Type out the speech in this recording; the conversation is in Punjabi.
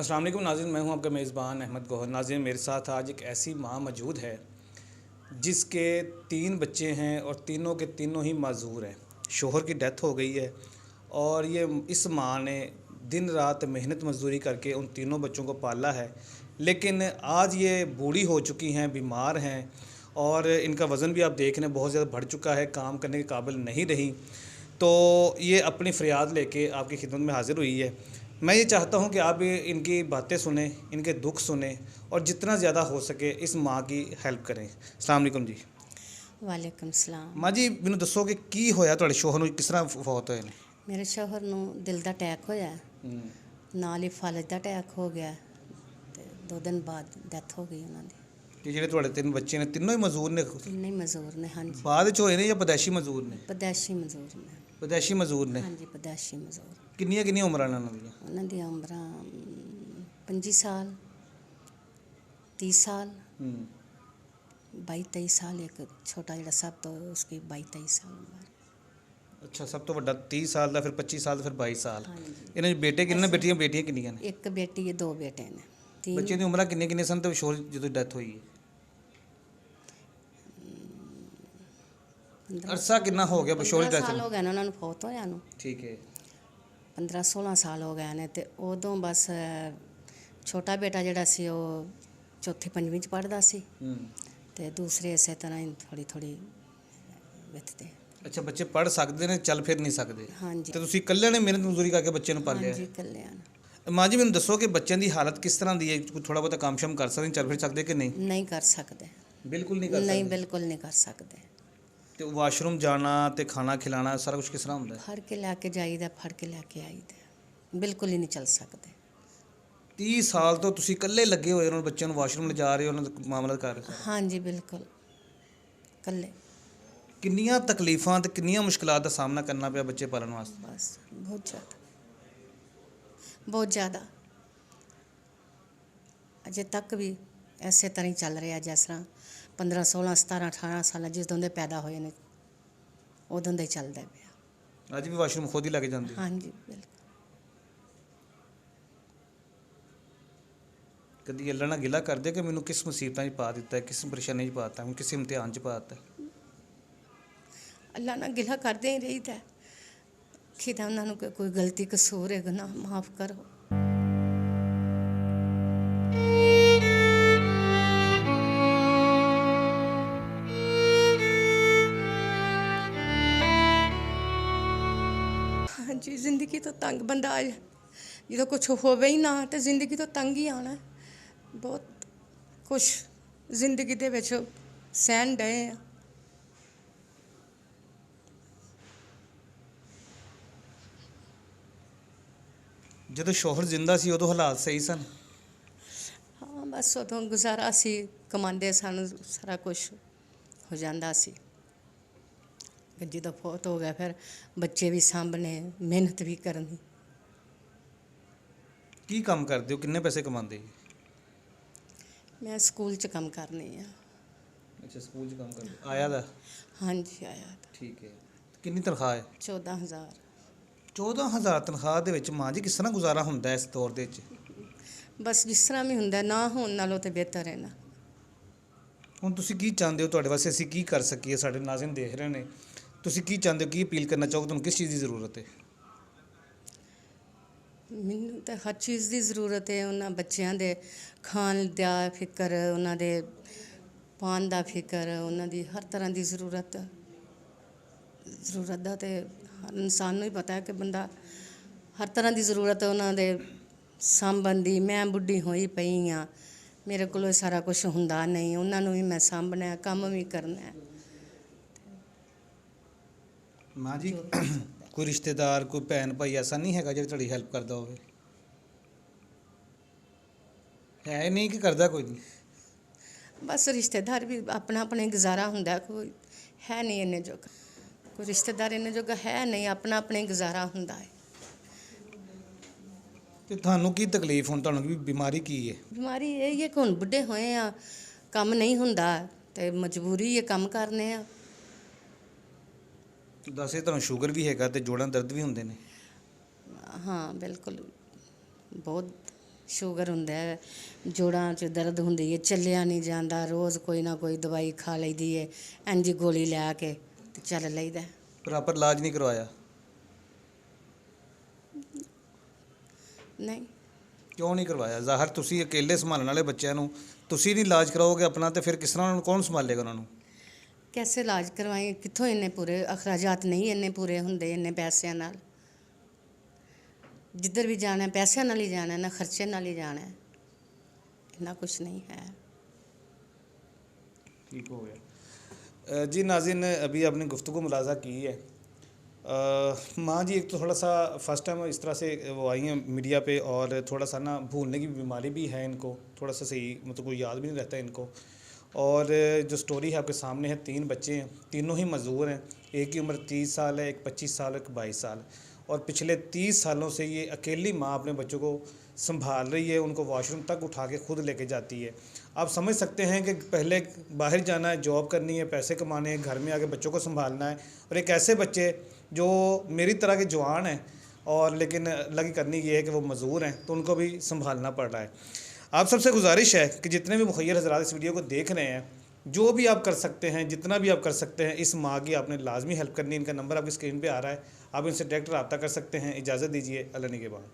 अस्सलाम वालेकुम नाज़रीन, मैं हूं आपका मेज़बान अहमद गौहर। नाज़रीन, मेरे साथ आज एक ऐसी माँ मौजूद है जिसके 3 बच्चे हैं और तीनों के तीनों ही माज़ूर हैं। शोहर की डेथ हो गई है और ये इस माँ ने दिन रात मेहनत मज़दूरी करके उन तीनों बच्चों को पाला है। लेकिन आज ये बूढ़ी हो चुकी हैं, बीमार हैं और इनका वज़न भी आप देख रहे हैं बहुत ज़्यादा बढ़ चुका है, काम करने के काबिल नहीं रही। तो ये अपनी फ़रियाद लेके आपकी खिदमत में हाज़िर हुई है। मैं ये चाहता हूँ कि आप इनकी बातें सुनें, इनके दुख सुनें और जितना ज़्यादा हो सके इस माँ की हेल्प करें। अस्सलाम वालेकुम जी। वालेकुम सलाम। माँ जी, मैनू दसो कि की होया तुहाडे शौहर नूं, किस तरह फौत होए ने? ਮੇਰੇ ਸ਼ੌਹਰ ਨੂੰ ਦਿਲ ਦਾ ਅਟੈਕ ਹੋਇਆ, ਨਾਲ ਹੀ ਫਾਲਜ ਦਾ ਅਟੈਕ ਹੋ ਗਿਆ ਤੇ 2 ਦਿਨ ਬਾਅਦ ਡੈਥ ਹੋ ਗਈ ਉਹਨਾਂ ਦੀ। ਤੇ ਜਿਹੜੇ ਤੁਹਾਡੇ 3 ਬੱਚੇ ਨੇ ਤਿੰਨੋਂ ਹੀ ਮਜ਼ਦੂਰ ਨੇ? ਤਿੰਨੇ ਹੀ ਮਜ਼ਦੂਰ ਨੇ। ਹਾਂਜੀ, ਬਾਅਦ ਵਿੱਚ ਹੋਏ ਨੇ ਜਾਂ ਪਦੈਸ਼ੀ ਮਜ਼ਦੂਰ ਨੇ? ਪਦੈਸ਼ੀ ਮਜ਼ਦੂਰ ਨੇ। ਪਦੈਸ਼ੀ ਮਜ਼ਦੂਰ ਨੇ। ਹਾਂਜੀ, ਪਦੈਸ਼ੀ ਮਜ਼ਦੂਰ। ਕਿੰਨੀਆਂ ਕਿੰਨੀਆਂ ਉਮਰਾਂ ਨੇ ਉਹਨਾਂ ਦੀਆਂ? ਉਹਨਾਂ ਦੀਆਂ ਉਮਰਾਂ 25 ਸਾਲ, 30 ਸਾਲ, ਹੂੰ 22-23 ਸਾਲ। ਇੱਕ ਛੋਟਾ ਜਿਹੜਾ ਸਭ ਤੋਂ ਉਸकी 22-23 ਸਾਲ ਉਮਰ। ਅੱਛਾ, ਸਭ ਤੋਂ ਵੱਡਾ 30 ਸਾਲ ਦਾ, ਫਿਰ 25 ਸਾਲ ਦਾ, ਫਿਰ 22 ਸਾਲ। ਹਾਂਜੀ, ਇਹਨਾਂ ਦੇ ਬੇਟੇ ਕਿੰਨੇ ਨੇ? ਬੇਟੀਆਂ ਕਿੰਨੀਆਂ ਨੇ? ਇੱਕ ਬੇਟੀ ਹੈ, 2 ਬੇਟੇ ਨੇ। तीन ਬੱਚੇ ਦੀ ਉਮਰਾਂ ਕਿੰਨੀਆਂ ਕਿੰਨੀਆਂ ਸਨ ਤੇ ਸ਼ੌਹਰ ਜਦੋਂ ਡੈਥ ਹੋਈ ਹੈ? 15 ਅਰਸਾ ਕਿੰਨਾ ਹੋ ਗਿਆ ਸ਼ੌਹਰ ਦੀ ਡੈਥ ਸਾਲ ਨੂੰ? ਹੋ ਗਏ ਨੇ ਉਹਨਾਂ ਨੂੰ ਫੌਤ ਹੋਇਆ ਨੂੰ। ਠੀਕ ਹੈ। 15-16 ਸਾਲ ਹੋ ਗਏ ਨੇ ਤੇ ਉਦੋਂ ਬਸ ਛੋਟਾ ਬੇਟਾ ਜਿਹੜਾ ਸੀ ਉਹ ਚੌਥੀ ਪੰਜਵੀਂ ਚ ਪੜ੍ਹਦਾ ਸੀ ਹੂੰ ਤੇ ਦੂਸਰੇ ਇਸੇ ਤਰ੍ਹਾਂ ਹੀ ਥੋੜੀ ਵਿੱਥਦੇ। ਅੱਛਾ, ਬੱਚੇ ਪੜ੍ਹ ਸਕਦੇ ਨੇ, ਚੱਲ ਫਿਰ ਨਹੀਂ ਸਕਦੇ ਹਾਂਜੀ, ਤੇ ਤੁਸੀਂ ਇਕੱਲੇ ਨੇ ਮਿਹਨਤ ਮਜ਼ਦੂਰੀ ਕਰਕੇ ਬੱਚੇ ਨੂੰ ਪਾਲਿਆ ਹਾਂਜੀ ਹੈ? ਇਕੱਲਿਆਂ ਨੂੰ। ਮਾਂ ਜੀ, ਮੈਨੂੰ ਦੱਸੋ ਕਿ ਬੱਚਿਆਂ ਦੀ ਹਾਲਤ ਕਿਸ ਤਰ੍ਹਾਂ ਦੀ ਹੈ? ਕੋਈ ਥੋੜਾ ਬਹੁਤਾ ਕੰਮ ਸ਼ਮ ਕਰ ਸਕਦੇ, ਚੱਲ ਫਿਰ ਸਕਦੇ ਕਿ ਨਹੀਂ? ਨਹੀਂ ਕਰ ਸਕਦੇ। ਬਿਲਕੁਲ ਨਹੀਂ ਕਰ ਨਹੀਂ, ਸਕਦੇ? ਬਿਲਕੁਲ ਨਹੀਂ ਕਰ ਸਕਦੇ। ਤੇ ਵਾਸ਼ਰੂਮ ਜਾਣਾ ਤੇ ਖਾਣਾ ਖਿਲਾਣਾ ਸਾਰਾ ਕੁਝ ਕਿਸ ਤਰ੍ਹਾਂ ਹੁੰਦਾ ਹੈ? ਫੜ ਕੇ ਲੈ ਕੇ ਜਾਈਦਾ, ਫੜ ਕੇ ਲੈ ਕੇ ਆਈਦਾ। ਬਿਲਕੁਲ ਹੀ ਨਹੀਂ ਚੱਲ ਸਕਦੇ। 30 ਸਾਲ ਤੋਂ ਤੁਸੀਂ ਇਕੱਲੇ ਲੱਗੇ ਹੋਏ, ਉਹਨਾਂ ਬੱਚਿਆਂ ਨੂੰ ਵਾਸ਼ਰੂਮ ਲਿਜਾ ਰਹੇ ਹੋ, ਉਹਨਾਂ ਦਾ ਮਾਮਲਾ ਕਰ ਰਹੇ ਹੋ। ਹਾਂਜੀ, ਬਿਲਕੁਲ ਇਕੱਲੇ। ਕਿੰਨੀਆਂ ਤਕਲੀਫਾਂ ਤੇ ਕਿੰਨੀਆਂ ਮੁਸ਼ਕਲਾਂ ਦਾ ਸਾਹਮਣਾ ਕਰਨਾ ਪਿਆ ਬੱਚੇ ਪਾਲਣ ਵਾਸਤੇ? ਬਸ ਬਹੁਤ ਜ਼ਿਆਦਾ, ਬਹੁਤ ਜ਼ਿਆਦਾ। ਅਜੇ ਤੱਕ ਵੀ ਐਸੇ ਤਰ੍ਹਾਂ ਹੀ ਚੱਲ ਰਿਹਾ ਜਿਸ ਤਰ੍ਹਾਂ 15 16 17 18 ਸਾਲਾਂ ਜਦੋਂ ਦੇ ਪੈਦਾ ਹੋਏ ਨੇ ਉਦੋਂ ਦਾ ਹੀ ਚੱਲਦਾ ਪਿਆ। ਅੱਜ ਵੀ ਵਾਸ਼ਰੂਮ ਖੁਦ ਹੀ ਲੈ ਕੇ ਜਾਂਦੇ ਹੋ? ਹਾਂਜੀ, ਬਿਲਕੁਲ। ਕਦੀ ਅੱਲਾ ਨਾਲ ਗਿਲਾ ਕਰਦੇ ਕਿ ਮੈਨੂੰ ਕਿਸ ਮੁਸੀਬਤਾਂ 'ਚ ਪਾ ਦਿੱਤਾ ਹੈ, ਕਿਸ ਪਰੇਸ਼ਾਨੀ 'ਚ ਪਾ ਦਿੱਤਾ, ਹੁਣ ਕਿਸ ਇਮਤਿਹਾਨ 'ਚ ਪਾ ਦਿੱਤਾ? ਅੱਲਾ ਨਾਲ ਗਿਲਾ ਕਰਦੇ ਹੀ ਰਹੀਦਾ। ਖਿਦਾ ਉਹਨਾਂ ਨੂੰ ਕੋਈ ਗਲਤੀ ਕਸੂਰ ਹੈ, ਗੁਨਾਹ ਮਾਫ ਕਰੋ। ਹਾਂਜੀ, ਜ਼ਿੰਦਗੀ ਤੋਂ ਤੰਗ ਬੰਦਾ ਆ ਜਦੋਂ ਕੁਝ ਹੋਵੇ ਹੀ ਨਾ ਤੇ ਜ਼ਿੰਦਗੀ ਤੋਂ ਤੰਗ ਹੀ ਆਉਣਾ। ਬਹੁਤ ਕੁਛ ਜ਼ਿੰਦਗੀ ਦੇ ਵਿੱਚ ਸਹਿਣ ਡਏ ਆ। ਜਦੋਂ ਸ਼ੌਹਰ ਜ਼ਿੰਦਾ ਸੀ ਉਦੋਂ ਹਾਲਾਤ ਸਹੀ ਸਨ? ਹਾਂ, ਬਸ ਉਦੋਂ ਗੁਜ਼ਾਰਾ ਸੀ, ਕਮਾਉਂਦੇ ਸਨ, ਸਾਰਾ ਕੁਝ ਹੋ ਜਾਂਦਾ ਸੀ। ਜਦੋਂ ਫੌਤ ਹੋ ਗਿਆ ਫਿਰ ਬੱਚੇ ਵੀ ਸਾਂਭਣੇ, ਮਿਹਨਤ ਵੀ ਕਰਨੀ। ਕੀ ਕੰਮ ਕਰਦੇ ਹੋ? ਕਿੰਨੇ ਪੈਸੇ ਕਮਾਉਂਦੇ ਹੋ? ਮੈਂ ਸਕੂਲ 'ਚ ਕੰਮ ਕਰਨੀ ਆ। ਅੱਛਾ, ਸਕੂਲ 'ਚ ਕੰਮ ਕਰਦੇ ਆਇਆ ਦਾ? ਹਾਂਜੀ, ਆਇਆ ਤਾਂ ਠੀਕ ਹੈ। ਕਿੰਨੀ ਤਨਖਾਹ ਹੈ? 14,000। 14,000 ਤਨਖਾਹ ਦੇ ਵਿੱਚ ਮਾਂ ਜੀ ਕਿਸ ਤਰ੍ਹਾਂ ਗੁਜ਼ਾਰਾ ਹੁੰਦਾ ਇਸ ਦੌਰ ਦੇ ਵਿੱਚ? ਬਸ ਜਿਸ ਤਰ੍ਹਾਂ ਵੀ ਹੁੰਦਾ, ਨਾ ਹੋਣ ਨਾਲੋਂ ਤੇ ਬਿਹਤਰ ਹੈ ਨਾ। ਹੁਣ ਤੁਸੀਂ ਕੀ ਚਾਹੁੰਦੇ ਹੋ? ਤੁਹਾਡੇ ਵਾਸਤੇ ਅਸੀਂ ਕੀ ਕਰ ਸਕੀਏ? ਸਾਡੇ ਨਾਜ਼ਰੀਨ ਦੇਖ ਰਹੇ ਨੇ, ਤੁਸੀਂ ਕੀ ਚਾਹੁੰਦੇ ਹੋ? ਕੀ ਅਪੀਲ ਕਰਨਾ ਚਾਹੋਗੇ? ਤੁਹਾਨੂੰ ਕਿਸ ਚੀਜ਼ ਦੀ ਜ਼ਰੂਰਤ ਹੈ? ਮੈਨੂੰ ਤਾਂ ਹਰ ਚੀਜ਼ ਦੀ ਜ਼ਰੂਰਤ ਹੈ। ਉਹਨਾਂ ਬੱਚਿਆਂ ਦੇ ਖਾਣ ਦਾ ਫਿਕਰ, ਉਹਨਾਂ ਦੇ ਪਾਣ ਦਾ ਫਿਕਰ, ਉਹਨਾਂ ਦੀ ਹਰ ਤਰ੍ਹਾਂ ਦੀ ਜ਼ਰੂਰਤ ਦਾ ਤੇ ਹਰ ਇਨਸਾਨ ਨੂੰ ਹੀ ਪਤਾ ਹੈ ਕਿ ਬੰਦਾ ਹਰ ਤਰ੍ਹਾਂ ਦੀ ਜ਼ਰੂਰਤ ਉਹਨਾਂ ਦੇ ਸਾਂਭਣ ਦੀ। ਮੈਂ ਬੁੱਢੀ ਹੋਈ ਪਈ ਹਾਂ, ਮੇਰੇ ਕੋਲੋਂ ਸਾਰਾ ਕੁਝ ਹੁੰਦਾ ਨਹੀਂ। ਉਹਨਾਂ ਨੂੰ ਵੀ ਮੈਂ ਸਾਂਭਣਾ, ਕੰਮ ਵੀ ਕਰਨਾ। ਮਾਂ ਜੀ, ਕੋਈ ਰਿਸ਼ਤੇਦਾਰ, ਕੋਈ ਭੈਣ ਭਾਈ ਐਸਾ ਨਹੀਂ ਹੈਗਾ ਜਿਹੜਾ ਤੁਹਾਡੀ ਹੈਲਪ ਕਰਦਾ ਹੋਵੇ? ਹੈ ਨਹੀਂ ਕਿ ਕਰਦਾ ਕੋਈ ਨਹੀਂ? ਬਸ ਰਿਸ਼ਤੇਦਾਰ ਵੀ ਆਪਣਾ ਆਪਣਾ ਗੁਜ਼ਾਰਾ ਹੁੰਦਾ, ਕੋਈ ਹੈ ਨਹੀਂ ਇੰਨੇ ਜੋਗਾ। ਕੋਈ ਰਿਸ਼ਤੇਦਾਰ ਇੰਨੇ ਜੋਗਾ ਹੈ ਨਹੀਂ, ਆਪਣਾ ਆਪਣਾ ਗੁਜ਼ਾਰਾ ਹੁੰਦਾ ਹੈ। ਤੇ ਤੁਹਾਨੂੰ ਕੀ ਤਕਲੀਫ? ਹੁਣ ਤੁਹਾਨੂੰ ਕੀ ਬਿਮਾਰੀ ਕੀ ਹੈ? ਬਿਮਾਰੀ ਇਹ ਹੀ ਹੈ ਕਿ ਹੁਣ ਬੁੱਢੇ ਹੋਏ ਆ, ਕੰਮ ਨਹੀਂ ਹੁੰਦਾ ਤੇ ਮਜਬੂਰੀ ਹੈ ਕੰਮ ਕਰਨੇ ਆ। ਦੱਸੇ ਤੁਹਾਨੂੰ ਸ਼ੂਗਰ ਵੀ ਹੈਗਾ ਤੇ ਜੋੜਾਂ ਦਰਦ ਵੀ ਹੁੰਦੇ ਨੇ? ਹਾਂ, ਬਿਲਕੁਲ ਬਹੁਤ ਸ਼ੂਗਰ ਹੁੰਦਾ ਹੈ, ਜੋੜਾਂ 'ਚ ਦਰਦ ਹੁੰਦੀ ਹੈ, ਚੱਲਿਆ ਨਹੀਂ ਜਾਂਦਾ, ਰੋਜ਼ ਕੋਈ ਨਾ ਕੋਈ ਦਵਾਈ ਖਾ ਲਈਦੀ ਹੈ, ਇੰਝ ਗੋਲੀ ਲੈ ਕੇ ਤੇ ਚੱਲ ਲਈਦਾ। ਪ੍ਰੋਪਰ ਇਲਾਜ ਨਹੀਂ ਕਰਵਾਇਆ? ਨਹੀਂ, ਕਿਉਂ ਨਹੀਂ ਕਰਵਾਇਆ? ਜ਼ਾਹਰ ਤੁਸੀਂ ਅਕੇਲੇ ਸੰਭਾਲਣ ਵਾਲੇ ਬੱਚਿਆਂ ਨੂੰ ਤੁਸੀਂ ਨਹੀਂ ਇਲਾਜ ਕਰਾਓਗੇ ਆਪਣਾ, ਤੇ ਫਿਰ ਕਿਸ ਤਰ੍ਹਾਂ ਉਹਨਾਂ ਨੂੰ ਕੌਣ ਸੰਭਾਲੇਗਾ ਉਹਨਾਂ ਨੂੰ? ਕੈਸੇ ਇਲਾਜ ਕਰਵਾਏ? ਕਿੱਥੋਂ ਇੰਨੇ ਪੂਰੇ ਅਖਰਾਜਾਤ ਨਹੀਂ ਇੰਨੇ ਪੂਰੇ ਹੁੰਦੇ ਇੰਨੇ ਪੈਸਿਆਂ ਨਾਲ। ਜਿੱਧਰ ਵੀ ਜਾਣਾ ਪੈਸਿਆਂ ਨਾਲ ਹੀ ਜਾਣਾ ਨਾ, ਖਰਚੇ ਨਾਲ ਹੀ ਜਾਣਾ, ਇੰਨਾ कुछ नहीं है। ठीक हो गया जी। नाज़रीन, अभी आपने गुफ्तगू मुलाज़ा की है। माँ जी एक तो थोड़ा सा फर्स्ट टाइम इस तरह से वो आई हैं मीडिया पे, और थोड़ा सा ना भूलने की बीमारी भी है इनको, थोड़ा सा सही मतलब कोई याद भी नहीं रहता है इनको। और जो स्टोरी है आपके सामने है, 3 बच्चे हैं, तीनों ही मज़दूर हैं। एक की उम्र 30 साल है, एक 25 साल, एक 22 साल। और पिछले 30 सालों से ये अकेली माँ अपने बच्चों को संभाल रही है, उनको वॉशरूम तक उठा के खुद लेके जाती है। आप समझ सकते हैं कि पहले बाहर जाना है, जॉब करनी है, पैसे कमाने हैं, घर में आके बच्चों को संभालना है, और एक ऐसे बच्चे जो मेरी तरह के जवान हैं और लेकिन अल्लाह की करनी ये है कि वो मज़दूर हैं, तो उनको भी संभालना पड़ रहा है। आप सबसे गुजारिश है कि जितने भी मुखय्यर हज़रात इस वीडियो को देख रहे हैं, जो भी आप कर सकते हैं, जितना भी आप कर सकते हैं, इस माँ की आपने लाजमी हेल्प करनी है। इनका नंबर आपकी स्क्रीन पे आ रहा है, आप इनसे डायरेक्ट रब्ता कर सकते हैं। इजाज़त दीजिए, अल्लाह निगहबान।